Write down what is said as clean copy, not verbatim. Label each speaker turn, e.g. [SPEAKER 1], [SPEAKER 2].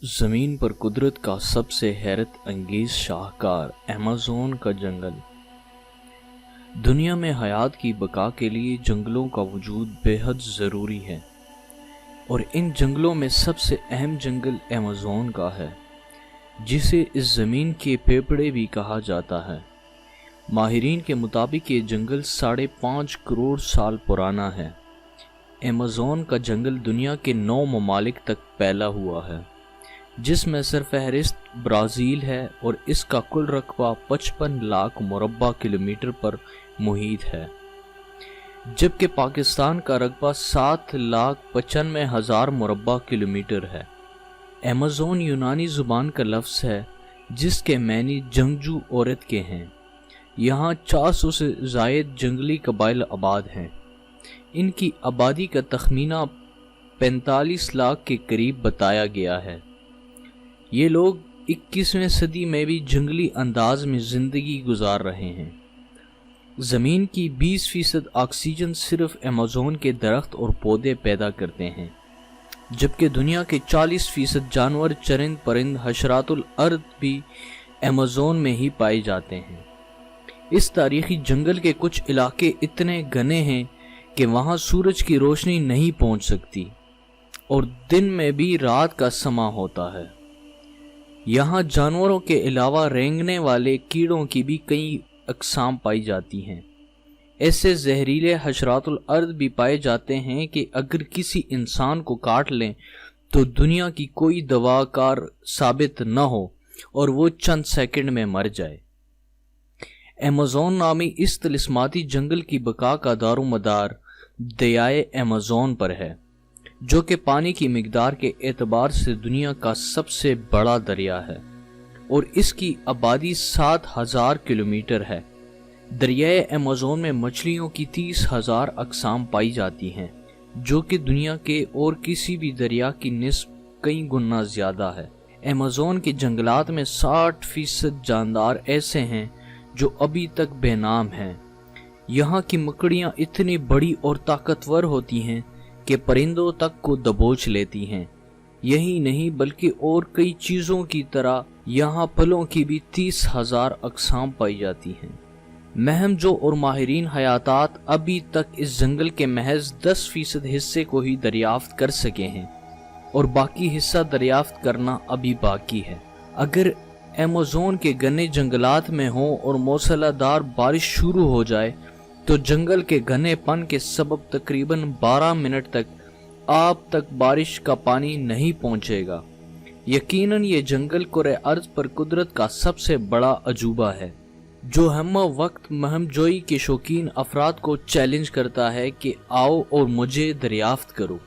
[SPEAKER 1] زمین پر قدرت کا سب سے حیرت انگیز شاہکار ایمیزون کا جنگل۔ دنیا میں حیات کی بقا کے لیے جنگلوں کا وجود بے حد ضروری ہے، اور ان جنگلوں میں سب سے اہم جنگل ایمیزون کا ہے، جسے اس زمین کے پھیپھڑے بھی کہا جاتا ہے۔ ماہرین کے مطابق یہ جنگل 5.5 کروڑ سال پرانا ہے۔ ایمیزون کا جنگل دنیا کے 9 ممالک تک پھیلا ہوا ہے، جس میں سرفہرست برازیل ہے، اور اس کا کل رقبہ 55 لاکھ مربع کلومیٹر پر محیط ہے، جبکہ پاکستان کا رقبہ 7,95,000 مربع کلومیٹر ہے۔ ایمیزون یونانی زبان کا لفظ ہے، جس کے معنی جنگجو عورت کے ہیں۔ یہاں 400 سے زائد جنگلی قبائل آباد ہیں۔ ان کی آبادی کا تخمینہ 45 لاکھ کے قریب بتایا گیا ہے۔ یہ لوگ 21ویں صدی میں بھی جنگلی انداز میں زندگی گزار رہے ہیں۔ زمین کی 20% آکسیجن صرف ایمیزون کے درخت اور پودے پیدا کرتے ہیں، جبکہ دنیا کے 40% جانور، چرند پرند، حشرات الارض بھی ایمیزون میں ہی پائے جاتے ہیں۔ اس تاریخی جنگل کے کچھ علاقے اتنے گھنے ہیں کہ وہاں سورج کی روشنی نہیں پہنچ سکتی، اور دن میں بھی رات کا سما ہوتا ہے۔ یہاں جانوروں کے علاوہ رینگنے والے کیڑوں کی بھی کئی اقسام پائی جاتی ہیں۔ ایسے زہریلے حشرات الارض بھی پائے جاتے ہیں کہ اگر کسی انسان کو کاٹ لیں تو دنیا کی کوئی دوا کار ثابت نہ ہو اور وہ چند سیکنڈ میں مر جائے۔ ایمیزون نامی اس طلسماتی جنگل کی بقا کا دار و مدار دریائے ایمیزون پر ہے، جو کہ پانی کی مقدار کے اعتبار سے دنیا کا سب سے بڑا دریا ہے، اور اس کی آبادی 7,000 کلومیٹر ہے۔ دریائے ایمیزون میں مچھلیوں کی 30,000 اقسام پائی جاتی ہیں، جو کہ دنیا کے اور کسی بھی دریا کی نسبت کئی گنا زیادہ ہے۔ ایمیزون کے جنگلات میں 60% جاندار ایسے ہیں جو ابھی تک بے نام ہیں۔ یہاں کی مکڑیاں اتنی بڑی اور طاقتور ہوتی ہیں کہ پرندوں تک کو دبوچ لیتی ہیں۔ یہی نہیں بلکہ اور کئی چیزوں کی طرح یہاں پھلوں کی بھی 30,000 اقسام پائی جاتی ہیں۔ مہم جو اور ماہرین حیاتات ابھی تک اس جنگل کے محض 10% حصے کو ہی دریافت کر سکے ہیں، اور باقی حصہ دریافت کرنا ابھی باقی ہے۔ اگر ایمیزون کے گھنے جنگلات میں ہوں اور موسلا دھار بارش شروع ہو جائے تو جنگل کے گھنے پن کے سبب تقریباً 12 منٹ تک آپ تک بارش کا پانی نہیں پہنچے گا۔ یقیناً یہ جنگل کرۂ ارض پر قدرت کا سب سے بڑا عجوبہ ہے، جو ہم وقت مہم جوئی کے شوقین افراد کو چیلنج کرتا ہے کہ آؤ اور مجھے دریافت کرو۔